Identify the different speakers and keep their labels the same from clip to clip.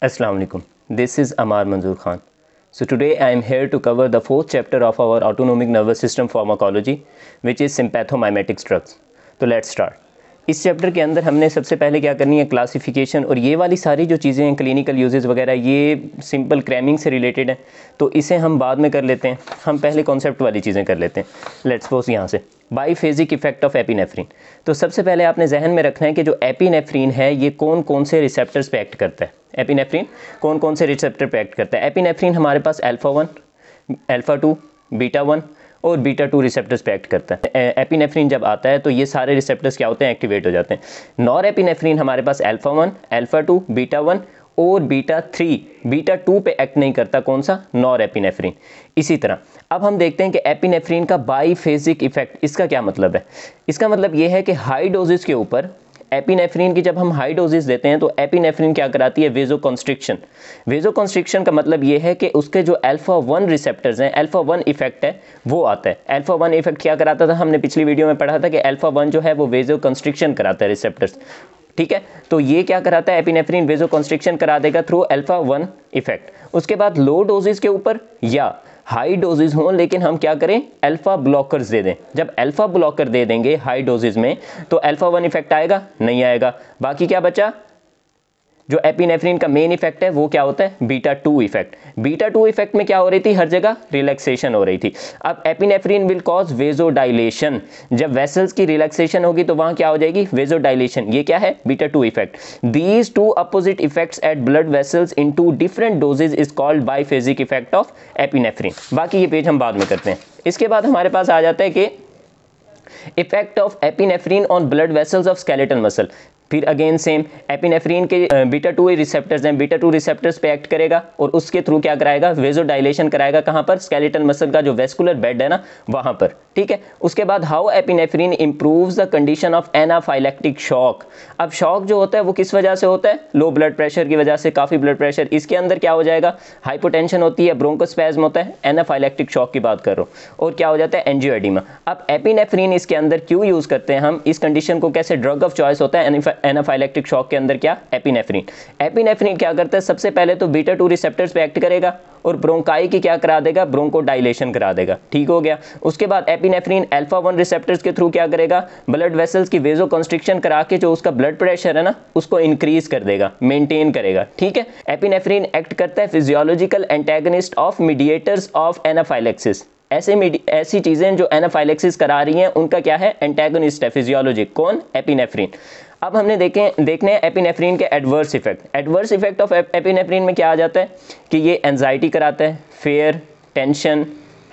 Speaker 1: Assalamu alaikum. This is Amar Manzoor Khan. So today I am here to cover the fourth chapter of our autonomic nervous system pharmacology, which is sympathomimetic drugs. तो let's start. इस chapter के अंदर हमने सबसे पहले क्या करनी है, क्लासिफिकेशन, और ये वाली सारी जो चीज़ें हैं क्लिनिकल यूजेस वगैरह ये सिंपल क्रैमिंग से रिलेटेड है, तो इसे हम बाद में कर लेते हैं। हम पहले कॉन्सेप्ट वाली चीज़ें कर लेते हैं। लेट्स सपोज यहाँ से बाईफेजिक इफेक्ट ऑफ एपिनेफ्रीन। तो सबसे पहले आपने जहन में रखना है कि जो एपिनेफ्रीन है ये कौन कौन से रिसेप्टर्स पे एक्ट करता है। एपिनेफ्रीन कौन कौन से रिसेप्टर पे एक्ट करता है। एपिनेफ्रीन हमारे पास अल्फा 1, अल्फा 2, बीटा 1 और बीटा 2 रिसेप्टर्स पे एक्ट करता है। एपिनेफ्रीन जब आता है तो ये सारे रिसेप्टर्स क्या होते हैं, एक्टिवेट हो जाते हैं। नॉर एपिनेफ्रीन हमारे पास अल्फा 1, अल्फा 2, बीटा 1 और बीटा 3, बीटा 2 पे एक्ट नहीं करता। कौन सा? Nor epinephrine. इसी तरह अब हम देखते हैं कि एपिनेफ्रीन का बाईफेजिक इफेक्ट, इसका क्या मतलब है। इसका मतलब ये है कि हाई डोजेस के ऊपर एपिनेफ्रीन की जब हम हाई डोजेस देते हैं तो एपिनेफ्रीन क्या कराती है, वेजोकंस्ट्रिक्शन। वेजोकंस्ट्रिक्शन का मतलब ये है कि उसके जो अल्फा 1 रिसेप्टर्स हैं, अल्फा 1 इफेक्ट है वो आता है। अल्फा 1 इफेक्ट क्या कराता था, हमने पिछली वीडियो में पढ़ा था कि अल्फा 1 जो है वो वेजोकंस्ट्रिक्शन कराता है रिसेप्टर्स। ठीक है, तो ये क्या कराता है, एपिनेफ्रीन वेजोकंस्ट्रिक्शन करा देगा थ्रू अल्फा 1 इफेक्ट। उसके बाद लो डोजेस के ऊपर या हाई डोजेज हों लेकिन हम क्या करें, अल्फा ब्लॉकर्स दे दें। जब अल्फा ब्लॉकर दे देंगे हाई डोजेज में तो अल्फा 1 इफेक्ट आएगा, नहीं आएगा। बाकी क्या बचा, जो एपिनेफ्रीन का मेन इफेक्ट है वो क्या होता है, बीटा 2 इफेक्ट। बीटा 2 इफेक्ट में क्या हो रही थी, हर जगह रिलैक्सेशन हो रही थी। अब एपिनेफ्रीन विल कॉज वेजोडाइलेशन। जब वेसल्स की रिलैक्सेशन होगी तो वहां क्या हो जाएगी, वेजोडाइलेशन। ये क्या है, beta 2 effect. These two opposite effects at blood vessels in two different doses is called biphasic effect of epinephrine. बाकी ये पेज हम बाद में करते हैं। इसके बाद हमारे पास आ जाता है कि effect of epinephrine on blood vessels of skeletal muscle. फिर अगेन सेम, एपिनेफ्रीन के बीटा 2 रिसेप्टर्स हैं, बीटा 2 रिसेप्टर्स पे एक्ट करेगा और उसके थ्रू क्या कराएगा, वेजोडाइलेशन कराएगा। कहाँ पर, स्केलेटल मसल का जो वेस्कुलर बेड है ना वहाँ पर। ठीक है, उसके बाद how epinephrine improves the condition of anaphylactic shock. अब शॉक जो होता है वो किस वजह से होता है, लो ब्लड प्रेशर की वजह से, काफ़ी ब्लड प्रेशर। इसके अंदर क्या हो जाएगा, हाइपोटेंशन होती है, ब्रोंकोस्पैज्म होता है, एनाफाइलेक्टिक शॉक की बात कर रहा हूँ, और क्या हो जाता है, एंजियोएडिमा। अब एपिनेफ्रीन इसके अंदर क्यों यूज़ करते हैं हम, इस कंडीशन को कैसे, ड्रग ऑफ चॉइस होता है एनाफाइलेक्टिक शॉक के अंदर क्या, एपिनेफ्रीन। एपिनेफ्रीन क्या करता है, सबसे पहले तो बीटा 2 रिसेप्टर्स पे एक्ट करेगा और ब्रोंकाई की क्या करा देगा, ब्रोंकोडाइलेशन करा देगा। ठीक हो गया। उसके बाद एपिनेफ्रीन अल्फा 1 रिसेप्टर्स के थ्रू क्या करेगा, ब्लड वेसल्स की वेजोकंस्ट्रिक्शन करा के जो उसका ब्लड प्रेशर है ना उसको इंक्रीज कर देगा, मेंटेन करेगा। ठीक है, एपिनेफ्रीन एक्ट करता है physiological antagonist of mediators of anaphylaxis. ऐसी चीजें जो एनाफाइलेक्सिस करा रही हैं उनका क्या है, एंटेगनिस्ट है फिजियोलॉजी। कौन, एपिनेफ्रीन। अब हमने देखने हैं एपिनेफ्रीन के adverse effect. Adverse effect of epinephrine में क्या आ जाता है कि ये एंजाइटी कराता है, फेयर, टेंशन,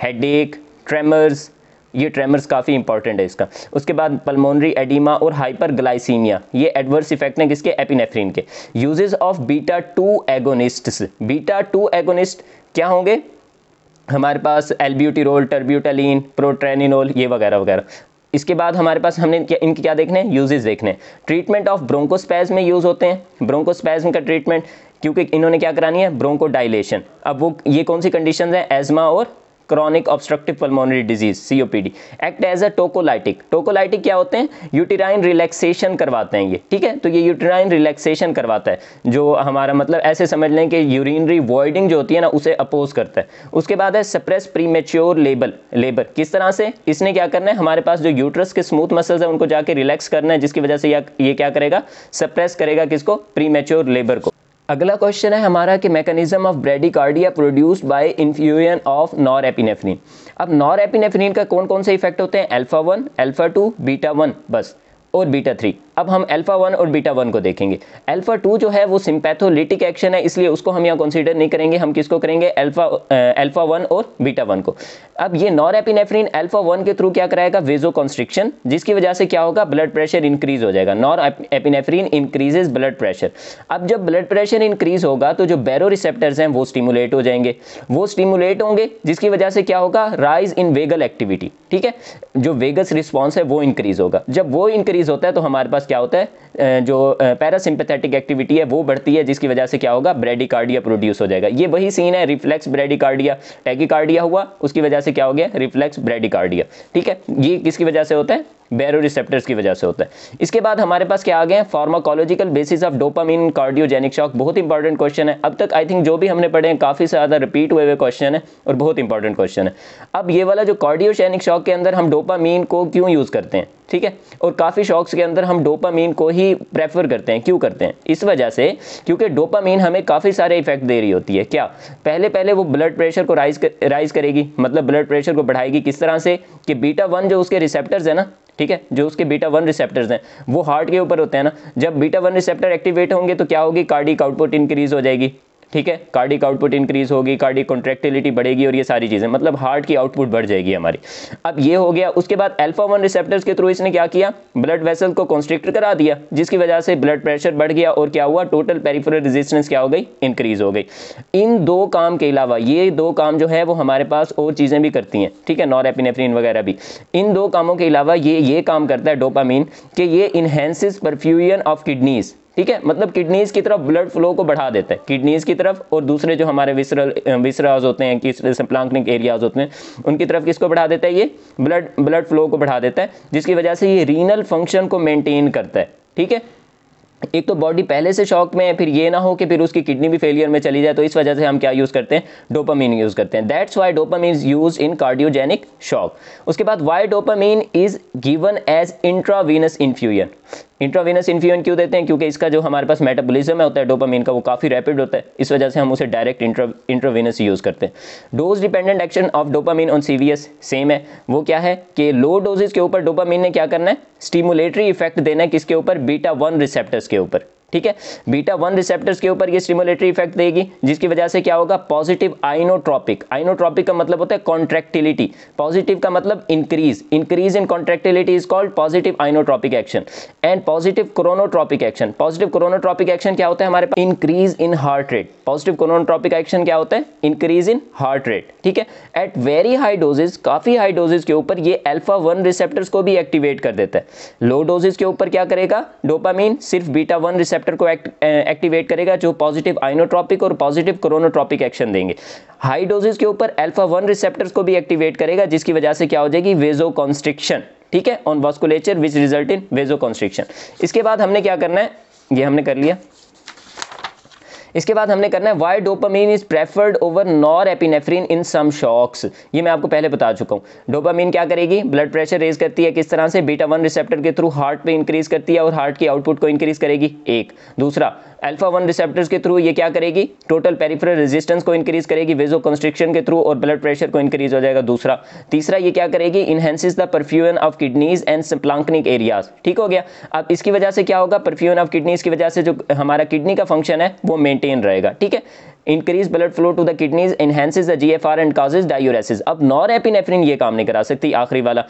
Speaker 1: हेडेक, ट्रेमर्स। ये ट्रेमर्स काफ़ी इंपॉर्टेंट है इसका। उसके बाद पल्मोनरी एडिमा और हाइपरग्लाइसीमिया, ये एडवर्स इफेक्ट हैं किसके, एपिनेफ्रीन के। Uses of beta 2 agonists. Beta 2 agonist क्या होंगे हमारे पास, एल्ब्यूटिरोल, टर्ब्यूटालिन, प्रोट्रेनिनोल, ये वगैरह वगैरह। इसके बाद हमारे पास हमने इनके क्या देखने हैं, यूजेस देखने हैं। ट्रीटमेंट ऑफ ब्रोंकोस्पैज्म में यूज होते हैं। ब्रोंकोस्पैज्म का ट्रीटमेंट, क्योंकि इन्होंने क्या करानी है, ब्रोंकोडाइलेशन। अब वो ये कौन सी कंडीशंस हैं, एज्मा और chronic obstructive pulmonary disease, COPD. Act as a tocolytic. Tocolytic क्या होते हैं, यूटेराइन रिलैक्सेशन करवाते हैं ये। ठीक है, तो ये यूटेराइन रिलैक्सेशन करवाता है, जो हमारा मतलब ऐसे समझ लें कि यूरिनरी वॉइडिंग जो होती है ना उसे अपोज करता है। उसके बाद है सप्रेस प्रीमेच्योर लेबर। किस तरह से, इसने क्या करना है, हमारे पास जो यूट्रस के स्मूथ मसल्स है उनको जाके रिलैक्स करना है, जिसकी वजह से ये क्या करेगा, सप्रेस करेगा किसको, प्रीमेच्योर लेबर को। अगला क्वेश्चन है हमारा कि mechanism of bradycardia produced by infusion of nor epinephrine. अब नॉर एपिनेफ्रीन का कौन कौन से इफेक्ट होते हैं, अल्फा 1, अल्फा 2, बीटा 1 बस, और बीटा 3। अब हम अल्फा 1 और बीटा 1 को देखेंगे। अल्फा 2 जो है वो सिंपैथोलिटिक एक्शन है, इसलिए उसको हम यहाँ कंसीडर नहीं करेंगे। हम किसको करेंगे, अल्फा 1 और बीटा 1 को। अब ये नॉर एपिनेफ्रीन अल्फा 1 के थ्रू क्या कराएगा, वेजोकंस्ट्रिक्शन, जिसकी वजह से क्या होगा, ब्लड प्रेशर इंक्रीज हो जाएगा। Nor epinephrine increases blood pressure. अब जब ब्लड प्रेशर इंक्रीज होगा तो जो बैरो रिसेप्टर्स हैं वो स्टिमुलेट हो जाएंगे। वो स्टिमुलेट होंगे जिसकी वजह से क्या होगा, राइज इन वेगल एक्टिविटी। ठीक है, जो वेगस रिस्पॉन्स है वो इंक्रीज होगा। जब वो इंक्रीज होता है तो हमारे पास क्या होता है, जो पैरासिम्पैथेटिक एक्टिविटी है वो बढ़ती है, जिसकी वजह से क्या होगा, ब्रेडिकार्डिया प्रोड्यूस हो जाएगा। ये वही सीन है, रिफ्लेक्स ब्रेडिकार्डिया। टैकीकार्डिया हुआ, उसकी वजह से क्या हो गया, रिफ्लेक्स ब्रेडिकार्डिया। ठीक है, ये किसकी वजह से होता है, बैरो रिसेप्टर्स की वजह से होता है। इसके बाद हमारे पास क्या आ गए हैं, pharmacological basis of dopamine cardiogenic shock. बहुत इंपॉर्टेंट क्वेश्चन है, अब तक आई थिंक जो भी हमने पढ़े हैं काफ़ी ज़्यादा रिपीट हुए क्वेश्चन है और बहुत इंपॉर्टेंट क्वेश्चन है। अब ये वाला जो कार्डियोजेनिक शॉक के अंदर हम डोपामिन को क्यों यूज़ करते हैं, ठीक है, और काफ़ी शॉक्स के अंदर हम डोपामिन को ही प्रेफर करते हैं, क्यों करते हैं, इस वजह से क्योंकि डोपामिन हमें काफ़ी सारे इफेक्ट दे रही होती है। क्या, पहले वो ब्लड प्रेशर को राइज करेगी, मतलब ब्लड प्रेशर को बढ़ाएगी। किस तरह से कि बीटा 1 जो उसके रिसेप्टर्स है ना, ठीक है, जो उसके बीटा 1 रिसेप्टर्स हैं वो हार्ट के ऊपर होते हैं ना, जब बीटा 1 रिसेप्टर एक्टिवेट होंगे तो क्या होगी, कार्डिक आउटपुट इंक्रीज हो जाएगी, ठीक है, कार्डिक आउटपुट इंक्रीज होगी, कार्डिक कॉन्ट्रैक्टिलिटी बढ़ेगी और ये सारी चीज़ें, मतलब हार्ट की आउटपुट बढ़ जाएगी हमारी। अब ये हो गया। उसके बाद अल्फा 1 रिसेप्टर्स के थ्रू इसने क्या किया, ब्लड वेसल को कॉन्स्ट्रिक्ट करा दिया, जिसकी वजह से ब्लड प्रेशर बढ़ गया और क्या हुआ, टोटल पेरिफेरल रेजिस्टेंस क्या हो गई, इंक्रीज हो गई। इन दो काम के अलावा ये दो काम जो है वो हमारे पास और चीज़ें भी करती हैं, ठीक है, नॉरएपिनेफ्रिन वगैरह भी। इन दो कामों के अलावा ये काम करता है डोपामिन कि ये इनहेंसेस परफ्यूजन ऑफ किडनीज, ठीक है, मतलब किडनीज की तरफ ब्लड फ्लो को बढ़ा देता है, किडनीज की तरफ, और दूसरे जो हमारे विसराज होते हैं, संप्लांकनिक एरियाज होते हैं, उनकी तरफ किसको बढ़ा देता है, ये ब्लड फ्लो को बढ़ा देता है, जिसकी वजह से ये रीनल फंक्शन को मेंटेन करता है, ठीक है। एक तो बॉडी पहले से शॉक में है, फिर ये ना हो कि फिर उसकी किडनी भी फेलियर में चली जाए, तो इस वजह से हम क्या यूज़ करते हैं, डोपामिन यूज़ करते हैं। That's why dopamine is use in cardiogenic shock. उसके बाद why dopamine is given as intravenous infusion. Intravenous infusion क्यों देते हैं, क्योंकि इसका जो हमारे पास मेटाबॉलिज्म होता है डोपामिन का वो काफ़ी रैपिड होता है, इस वजह से हम उसे डायरेक्ट इंट्रावीनस यूज़ करते हैं। Dose dependent action of dopamine on CVS same है, वो क्या है कि लो डोजेज के ऊपर डोपामिन ने क्या करना है, स्टिमुलेटरी इफेक्ट देना है, किसके ऊपर, बीटा 1 रिसेप्टर्स के ऊपर, ठीक है, बीटा 1 रिसेप्टर्स के ऊपर ये स्टिमुलेटरी इफेक्ट देगी, जिसकी वजह से क्या होगा, पॉजिटिव आइनोट्रोपिक। आइनोट्रोपिक का मतलब होता है कॉन्ट्रैक्टिलिटी, पॉजिटिव का मतलब increase in contractility is called positive inotropic action and positive chronotropic action. Positive chronotropic action क्या होता है हमारे पास, increase in heart rate. Positive chronotropic action क्या होता है, इंक्रीज इन हार्ट रेट, ठीक है। एट वेरी हाई डोजेज, काफी हाई डोजेज के ऊपर ये अल्फा 1 रिसेप्टर्स को भी एक्टिवेट कर देता है। लो डोजेज के ऊपर क्या करेगा, डोपामिन सिर्फ बीटा 1 रिसेप्टर को एक्टिवेट करेगा, जो पॉजिटिव आइनोट्रोपिक और पॉजिटिव क्रोनोट्रोपिक एक्शन देंगे। हाई डोजेज के ऊपर अल्फा 1 रिसेप्टर्स को भी एक्टिवेट करेगा, जिसकी वजह से क्या हो जाएगी, वेजोकॉन्स्ट्रिक्शन, ठीक है, on vasculature which result in vasoconstriction. इसके बाद हमने क्या करना है, ये हमने कर लिया। इसके बाद हमने करना है why dopamine is preferred over norepinephrine in some shocks. ये मैं आपको पहले बता चुका हूँ। डोपामिन क्या करेगी, ब्लड प्रेशर रेज करती है, किस तरह से, बीटा 1 रिसेप्टर के थ्रू हार्ट पे इंक्रीज करती है और हार्ट की आउटपुट को इंक्रीज करेगी, एक। दूसरा, अल्फा 1 रिसेप्टर्स के थ्रू ये क्या करेगी, टोटल पेरिफेरल रेजिस्टेंस को इंक्रीज करेगी वेजोकॉन्स्ट्रिक्शन के थ्रू और ब्लड प्रेशर को इंक्रीज हो जाएगा, दूसरा। तीसरा, ये क्या करेगी, enhances the perfusion of kidneys and splanchnic areas, ठीक हो गया। अब इसकी वजह से क्या होगा, परफ्यूजन ऑफ किडनीज की वजह से जो हमारा किडनी का फंक्शन है वो मेंटेन रहेगा, ठीक है। Increase blood flow to the kidneys, enhances the GFR and causes diuresis. अब नॉरएपिनेफ्रिन ये काम नहीं करा सकती, आखिरी वाला।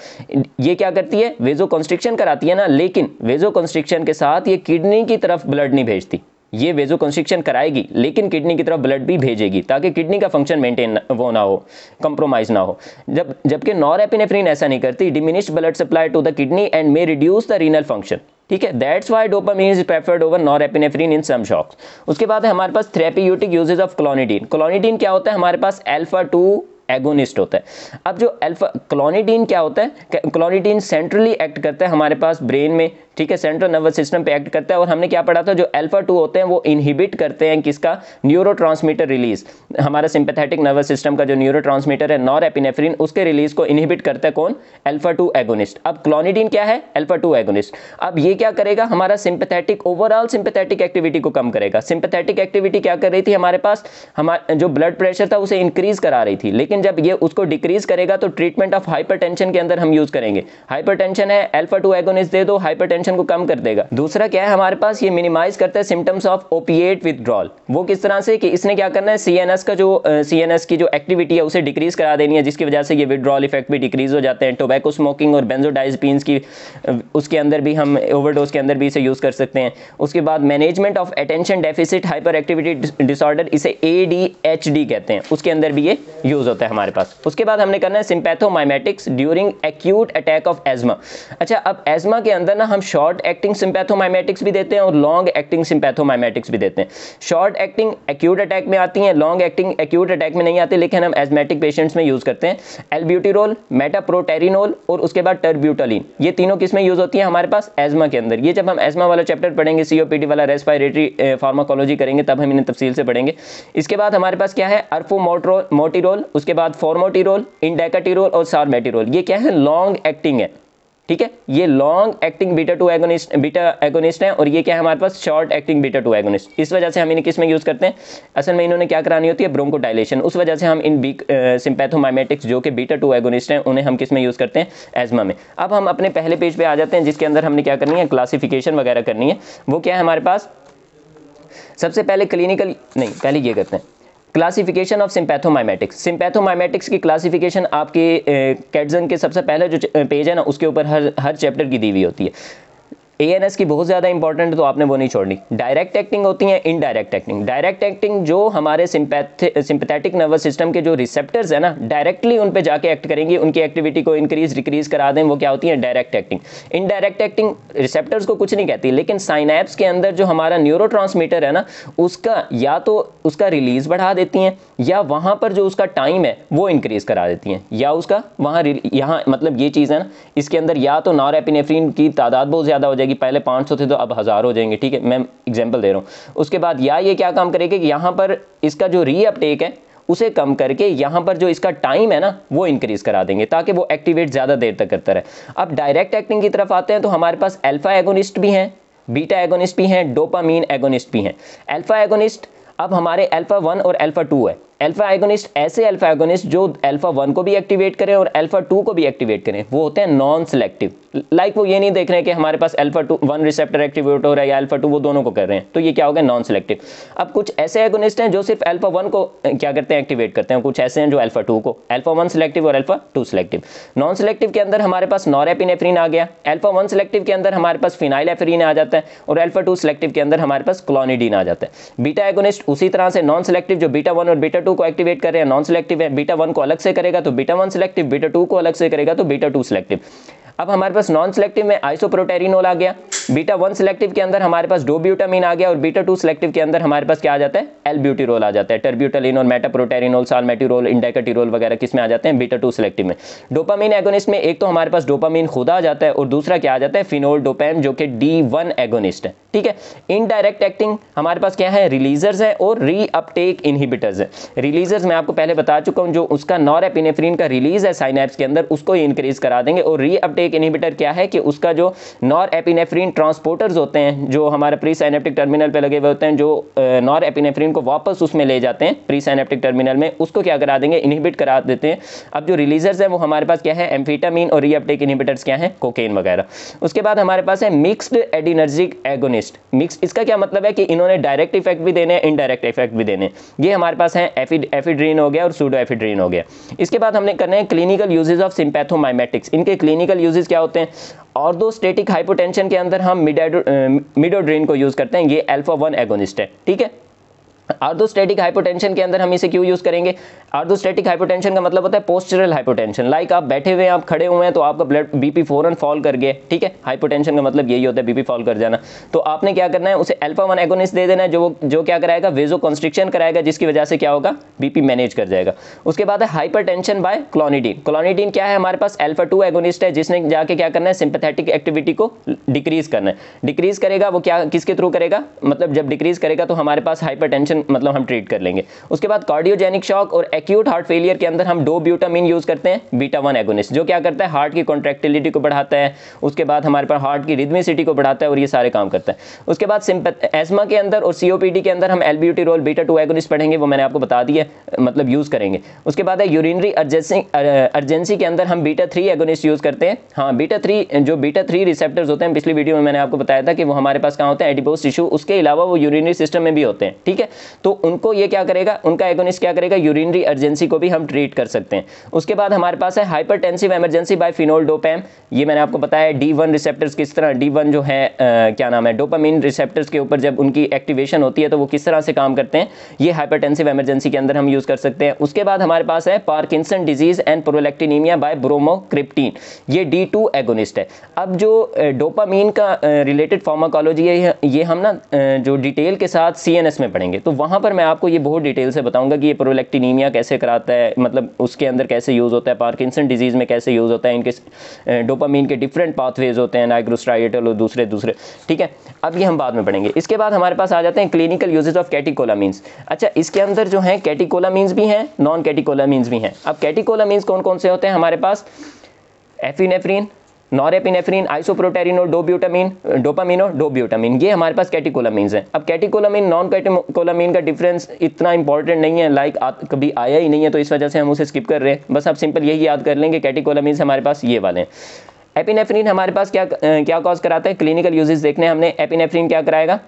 Speaker 1: ये क्या करती है, वेजोकॉन्स्ट्रिक्शन कराती है ना, लेकिन वेजोकॉन्स्ट्रिक्शन के साथ ये किडनी की तरफ ब्लड नहीं भेजती। ये वेजोकॉन्स्ट्रिक्शन कराएगी लेकिन किडनी की तरफ ब्लड भी भेजेगी, ताकि किडनी का फंक्शन मेंटेन वो ना हो, कंप्रोमाइज ना हो। जबकि नॉरएपिनेफ्रिन ऐसा नहीं करती, diminished blood supply to the kidney and may reduce the renal function, ठीक है। That's why dopamine is preferred over norepinephrine in some shocks. उसके बाद है हमारे पास therapeutic uses of clonidine. Clonidine क्या होता है, हमारे पास अल्फा 2 एगोनिस्ट होता है। अब जो अल्फा क्लोनिडीन क्या होता है, क्लोनिडीन सेंट्रली एक्ट करता है हमारे पास ब्रेन में, ठीक है, सेंट्रल नर्वस सिस्टम पे एक्ट करता है। और हमने क्या पढ़ा था, जो अल्फा 2 होते हैं वो इनहिबिट करते हैं किसका, न्यूरोट्रांसमीटर रिलीज। हमारा सिंपैथेटिक नर्वस सिस्टम का जो न्यूरोट्रांसमीटर है नॉरएपिनेफ्रिन, उसके रिलीज को इनहिबिट करता है कौन, अल्फा 2 एगोनिस्ट। अब क्लोनिडीन क्या है, अल्फा 2 एगोनिस्ट। अब ये क्या करेगा, हमारा सिंपैथेटिक, ओवरऑल सिंपैथेटिक एक्टिविटी को कम करेगा। सिंपैथेटिक एक्टिविटी क्या कर रही थी हमारे पास, हमारा जो ब्लड प्रेशर था उसे इंक्रीज करा रही थी, लेकिन जब ये उसको डिक्रीज करेगा तो ट्रीटमेंट ऑफ हाइपरटेंशन के अंदर हम यूज करेंगे। हाइपरटेंशन है, अल्फा 2 एगोनिस्ट दे दो, हाइपरटेंशन को कम कर देगा। दूसरा क्या है हमारे पास, ये मिनिमाइज करता है सिम्टम्स ऑफ ओपिएट विथड्रॉल। वो किस तरह से कि इसने क्या करना है, सीएनएस का जो सीएनएस की जो एक्टिविटी है उसे डिक्रीज करा देनी है, जिसकी वजह से ये विथड्रॉल इफेक्ट भी डिक्रीज हो जाते हैं। टोबैको स्मोकिंग और बेंजोडाइज़ेपिन्स की उसके अंदर भी हम ओवरडोज के अंदर भी इसे यूज कर सकते हैं। उसके बाद management of attention deficit hyper activity disorder, इसे ADHD कहते हैं, उसके अंदर भी ये यूज होता है हमारे पास। उसके बाद हमने करना है सिंपैथोमाइमेटिक्स ड्यूरिंग एक्यूट अटैक ऑफ एज्मा। अच्छा, अब एज्मा के अंदर ना हम शॉर्ट एक्टिंग सिंपैथोमाइमेटिक्स भी देते हैं और लॉन्ग एक्टिंग सिंपैथोमाइमेटिक्स भी देते हैं। शॉर्ट एक्टिंग एक्यूट अटैक में आती हैं, लॉन्ग एक्टिंग एक्यूट अटैक में नहीं आती, लेकिन हम एजमेटिक पेशेंट्स में यूज करते हैं। एल्ब्यूटिरोल, मेटाप्रोटेरिनोल और उसके बाद टर्ब्यूटालिन, ये तीनों किस में यूज होती है हमारे पास? एस्मा के अंदर। ये जब हम एस्मा वाला चैप्टर पढ़ेंगे, सीओपीडी वाला रेस्पिरेटरी फार्माकोलॉजी करेंगे, तब हम इन्हें तफसील से पढ़ेंगे। इसके बाद हमारे पास क्या है? अर्फोमोटिरोल, उसके बाद फॉर्मोटिरोल, इंडेकाटिरोल और सार्मेटिरोल। ये क्या है? लॉन्ग एक्टिंग है, ठीक है। ये लॉन्ग एक्टिंग बीटा एगोनिस्ट है और ये क्या है हमारे पास? Short acting beta 2 agonist. इस वजह से हम इन्हें किस में यूज करते हैं? असल में इन्होंने क्या करानी होती है? ब्रोंकोडाइलेशन। उस वजह से हम इन सिंपैथोमाइमेटिक्स जो कि बीटा 2 एगोनिस्ट हैं उन्हें हम किस में यूज करते हैं? एस्मा में। अब हम अपने पहले पेज पे आ जाते हैं, जिसके अंदर हमने क्या करनी है? क्लासिफिकेशन वगैरह करनी है। वो क्या है हमारे पास? सबसे पहले क्लिनिकल नहीं, पहले ये करते हैं क्लासिफिकेशन ऑफ सिंपैथोमाइमेटिक्स। सिंपैथोमाइमेटिक्स की क्लासिफिकेशन आपके कैटजन के सबसे पहले जो पेज है ना, उसके ऊपर हर चैप्टर की दी हुई होती है। एएनएस की बहुत ज़्यादा इंपॉर्टेंट है, तो आपने वो नहीं छोड़नी। डायरेक्ट एक्टिंग होती है, इनडायरेक्ट एक्टिंग। डायरेक्ट एक्टिंग जो हमारे सिंपैथेटिक नर्वस सिस्टम के जो रिसेप्टर्स है ना, डायरेक्टली उन पे जाके एक्ट करेंगी, उनकी एक्टिविटी को इंक्रीज डिक्रीज करा दें, वो क्या होती है? Direct acting. Indirect acting receptors को कुछ नहीं कहती, लेकिन साइनैप्स के अंदर जो हमारा न्यूरोट्रांसमीटर है ना, उसका या तो उसका रिलीज बढ़ा देती हैं, या वहाँ पर जो उसका टाइम है वो इंक्रीज करा देती हैं, या उसका यहाँ मतलब ये चीज़ है ना, इसके अंदर या तो नॉरएपिनेफ्रिन की तादाद बहुत ज़्यादा हो जाएगी, पहले 500 थे तो अब 1000 हो जाएंगे, ठीक है, मैं एग्जांपल दे रहा हूँ। उसके बाद या ये क्या काम करेगी कि यहाँ पर इसका जो रीअपटेक है उसे कम करके यहाँ पर जो इसका टाइम है ना वो इंक्रीज करा देंगे, ताकि वो एक्टिवेट ज़्यादा देर तक करता रहे। अब डायरेक्ट एक्टिंग की तरफ आते हैं, तो हमारे पास अल्फा एगोनिस्ट भी हैं, बीटा एगोनिस्ट भी हैं, डोपामीन एगोनिस्ट भी हैं। अल्फा एगोनिस्ट अब हमारे अल्फा 1 और अल्फा 2 है। अल्फा एगोनिस्ट ऐसे अल्फा एगोनिस्ट जो अल्फा 1 को भी एक्टिवेट करें और अल्फा 2 को भी एक्टिवेट करें, वो होते हैं नॉन सेलेक्टिव। लाइक वो ये नहीं देख रहे हैं कि हमारे पास अल्फा 1 रिसेप्टर एक्टिवेट हो रहा है या अल्फा 2, वो दोनों को कर रहे हैं, तो ये क्या हो गया? Non selective. अब कुछ ऐसे एगोनिस्ट हैं जो सिर्फ अल्फा 1 को क्या करते हैं? एक्टिवेट करते हैं। कुछ ऐसे हैं जो अल्फा 2 को, अल्फा 1 सेलेक्टिव और अल्फा 2 सेलेक्टिव। नॉन सेलेक्टिव के अंदर हमारे पास नॉरएपिनेफ्रिन आ गया, अल्फा 1 सेलेक्टिव के अंदर हमारे पास फिनाइलेफ्रिन आ जाता है, और अल्फा 2 सेलेक्टिव के अंदर हमारे पास क्लोनिडीन आ जाता है। बीटा एगोनिस्ट उसी तरह से नॉन सेलेक्टिव जो बीटा 1 और बीटा 2 को एक्टिवेट कर रहे हैं, नॉन सेलेक्टिव है। बीटा 1 को अलग से करेगा तो बीटा 1 सेलेक्टिव, बीटा 2 को अलग से करेगा तो बीटा 2 सेलेक्टिव। अब हमारे पास नॉन सेलेक्टिव में आइसोप्रोटेरिनोल आ गया, बीटा 1 सेलेक्टिव के अंदर हमारे पास डोब्यूटामीन आ गया, और बीटा 2 सेलेक्टिव के अंदर हमारे पास क्या आ जाता है? एल्ब्यूटिरोल आ जाता है। टर्ब्यूटालिन और मेटाप्रोटेरिनोल, साल्मेटिरोल, इंडेकाटिरोल वगैरह किस में आ जाते हैं? बीटा 2 सेलेक्टिव में। डोपामीन एगोनिस्ट में एक तो हमारे पास डोपामीन खुद आ जाता है, और दूसरा क्या आ जाता है? फिनोल डोपैम, जो कि D1 एगोनिस्ट है, ठीक है। इनडायरेक्ट एक्टिंग हमारे पास क्या है? रिलीजर्स है और रीअपटेक इनहिबिटर्स है। रिलीजर्स मैं आपको पहले बता चुका हूं, जो उसका नॉरएपिनेफ्रिन का रिलीज है साइनैप्स के अंदर, उसको इंक्रीज करा देंगे। और रीअपटेक इनहिबिटर क्या है कि उसका जो नॉरएपिनेफ्रिन ट्रांसपोर्टर्स होते हैं, जो हमारे प्री साइनेप्टिक टर्मिनल पे लगे हुए होते हैं, जो नॉरएपिनेफ्रिन को वापस उसमें ले जाते हैं प्री साइनेप्टिक टर्मिनल में, उसको क्या करा देंगे? इनहिबिट करा देते हैं। अब जो रिलीजर्स हैं वो हमारे पास क्या है? एम्फेटामिन, और रीअपटेक इनहिबिटर्स क्या है? कोकेन वगैरह। उसके बाद हमारे पास है मिक्स्ड एडिनर्जिक एगोनिस्ट। मिक्स, इसका क्या मतलब है कि इन्होंने डायरेक्ट इफेक्ट भी देने हैं, इनडायरेक्ट इफेक्ट भी देने हैं। ये हमारे पास है एफिड्रीन हो गया और सूडोएफिड्रीन हो गया। इसके बाद हमने करने हैं क्लिनिकल यूजेस ऑफ सिंपैथोमाइमेटिक्स। इनके क्लिनिकल यूजेस क्या होते हैं? ऑर्थोस्टैटिक हाइपोटेंशन के अंदर हम मिडोड्रीन को यूज करते हैं, ये अल्फा 1 एगोनिस्ट है, ठीक है। ऑर्थोस्टैटिक हाइपोटेंशन के अंदर हम इसे क्यों यूज करेंगे? ऑर्थोस्टैटिक हाइपोटेंशन का मतलब होता है पोस्चरल हाइपोटेंशन। लाइक आप बैठे हुए हैं, आप खड़े हुए हैं, तो आपका ब्लड बीपी फौरन फॉल कर गया, ठीक है। हाइपोटेंशन का मतलब यही होता है, बीपी फॉल कर जाना। तो आपने क्या करना है? उसे अल्फा 1 एगोनिस्ट दे देना है, जो क्या कराएगा? वेजोकंस्ट्रिक्शन कराएगा, जिसकी वजह से क्या होगा? बीपी मैनेज कर जाएगा। उसके बाद है हाइपरटेंशन बाय क्लोनिडीन। क्लोनिडीन क्या है? हमारे पास अल्फा 2 एगोनिस्ट है, जिसने जाके क्या करना है? सिंपैथेटिक एक्टिविटी को डिक्रीज करना है। डिक्रीज करेगा वो क्या, किसके थ्रू करेगा? मतलब जब डिक्रीज करेगा तो हमारे पास हाइपरटेंशन मतलब हम ट्रीट कर लेंगे। उसके बाद कार्डियोजेनिक शॉक और एक्यूट हार्ट फेलियर के अंदर हम डोब्यूटामीन यूज करते हैं, बीटा 1 एगोनिस्ट, जो क्या करता है? हार्ट की कॉन्ट्रैक्टिलिटी को बढ़ाता है। उसके बाद हमारे पास हार्ट की रिदमिसिटी को बढ़ाता है, और ये सारे काम करता है। उसके बाद एस्मा के अंदर और सीओपीडी के अंदर हम एल्ब्यूटिरोल बीटा 2 एगोनिस्ट पढ़ेंगे, वो मैंने आपको बता दिया, मतलब यूज करेंगे। उसके बाद है यूरिनरी अर्जेंसी के अंदर हम बीटा 3 एगोनिस्ट यूज करते हैं। हाँ, बीटा 3 रिसेप्टर्स होते हैं, पिछली वीडियो में मैंने आपको बताया था कि वो हमारे पास कहाँ होते हैं? Adipose tissue. उसके अलावा वो यूरिनरी सिस्टम में भी होते हैं, ठीक है। तो उनको ये क्या करेगा, उनका एगोनिस्ट क्या करेगा, यूरिनरी अर्जेंसी को भी हम ट्रीट कर सकते हैं। उसके बाद हमारे पास है हाइपरटेंसिव इमरजेंसी बाय फिनोल डोपैम। ये मैंने आपको बताया D1 रिसेप्टर्स किस तरह, D1 जो है क्या नाम है, डोपामिन रिसेप्टर्स के ऊपर जब उनकी एक्टिवेशन होती है तो वो किस तरह से काम करते हैं, ये हाइपरटेंसिव इमरजेंसी के अंदर हम यूज़ कर सकते हैं। उसके बाद हमारे पास है Parkinson disease and prolactinemia by bromocriptine, ये D2 एगोनिस्ट है। अब जो डोपामीन का रिलेटेड फार्माकोलॉजी है ये हम ना जो डिटेल के साथ CNS में पढ़ेंगे, तो वहाँ पर मैं आपको ये बहुत डिटेल से बताऊंगा कि ये प्रोलैक्टिनीमिया कैसे कराता है, मतलब उसके अंदर कैसे यूज़ होता है, पार्किंसन डिजीज़ में कैसे यूज़ होता है, इनके डोपामीन के डिफरेंट पाथवेज होते हैं, नाइग्रोस्ट्राइएटल और दूसरे, ठीक है। अब ये हम बाद में पढ़ेंगे। इसके बाद हमारे पास आ जाते हैं क्लिनिकल यूजेस ऑफ कैटिकोलामीन्स। अच्छा, इसके अंदर जो है कैटिकोलामीन्स भी हैं, नॉन कैटिकोलामीन्स भी हैं। अब कैटिकोलामीन्स कौन कौन से होते हैं हमारे पास, एफिनेफ्रिन, नॉरेपिनेफ्रिन, आइसोप्रोटेरिनोल, डोपामीन और डोब्यूटामीन, ये हमारे पास कैटिकोलामीन्स हैं। अब कैटिकोलामीन नॉन कैटिकोलामीन का डिफरेंस इतना इंपॉर्टेंट नहीं है, लाइक कभी आया ही नहीं है, तो इस वजह से हम उसे स्किप कर रहे हैं। बस आप सिंपल यही याद कर लेंगे कैटिकोलामीन्स हमारे पास ये वाले हैं। एपिनेफ्रिन हमारे पास क्या कॉज कराता है, क्लिनिकल यूजेस देखने हमने। एपिनेफ्रिन क्या कराएगा,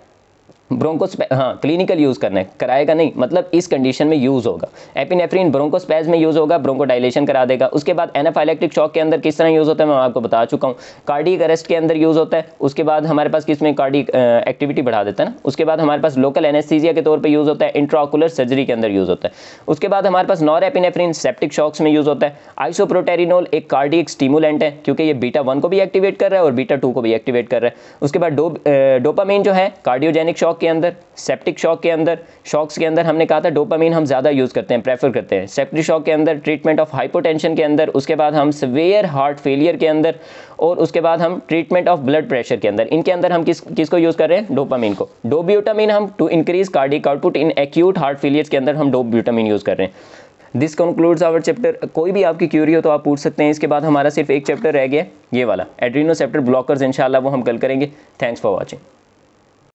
Speaker 1: हाँ क्लिनिकल यूज़ करना है, कराएगा नहीं, मतलब इस कंडीशन में यूज़ होगा। एपिनेफ्रिन ब्रोंकोस्पैज में यूज़ होगा, ब्रोंकोडाइलेशन करा देगा। उसके बाद एनाफाइलेक्टिक शॉक के अंदर किस तरह यूज़ होता है मैं आपको बता चुका हूँ। कार्डियक अरेस्ट के अंदर यूज़ होता है। उसके बाद हमारे पास किस में, कार्डियक एक्टिविटी बढ़ा देता है ना। उसके बाद हमारे पास लोकल एनेस्थीसिया के तौर पर यूज़ होता है, इंट्राओकुलर सर्जरी के अंदर यूज़ होता है। उसके बाद हमारे पास नॉरेपिनेफ्रिन सेप्टिक शॉक्स में यूज़ होता है। आइसोप्रोटेरिनोल एक कार्डियक स्टिमुलेंट है, क्योंकि ये β1 को भी एक्टिवेट कर रहा है और β2 को भी एक्टिवेट कर रहा है। उसके बाद डोपामीन जो है कार्डियोजेनिक शॉक के अंदर, सेप्टिक शॉक के अंदर, शॉक्स के अंदर हमने कहा था डोपामीन हम ज़्यादा यूज़ करते हैं, प्रेफर करते हैं। सेप्टिक शॉक के अंदर ट्रीटमेंट ऑफ हाइपोटेंशन के अंदर, उसके बाद हम सीवियर हार्ट फेलियर के अंदर, और उसके बाद हम ट्रीटमेंट ऑफ ब्लड प्रेशर के अंदर। इनके अंदर हम किसको यूज़ कर रहे हैं, डोपामीन को। डोब्यूटामीन हम to increase cardiac output in acute heart failures के अंदर हम डोब्यूटामीन यूज़ कर रहे हैं। This concludes our chapter. कोई भी आपकी क्यूरी हो तो आप पूछ सकते हैं। इसके बाद हमारा सिर्फ एक चैप्टर रह गया, ये वाला एड्रीनोसेप्टर ब्लॉकर्स, इंशाल्लाह वो हम कल करेंगे। Thanks for watching.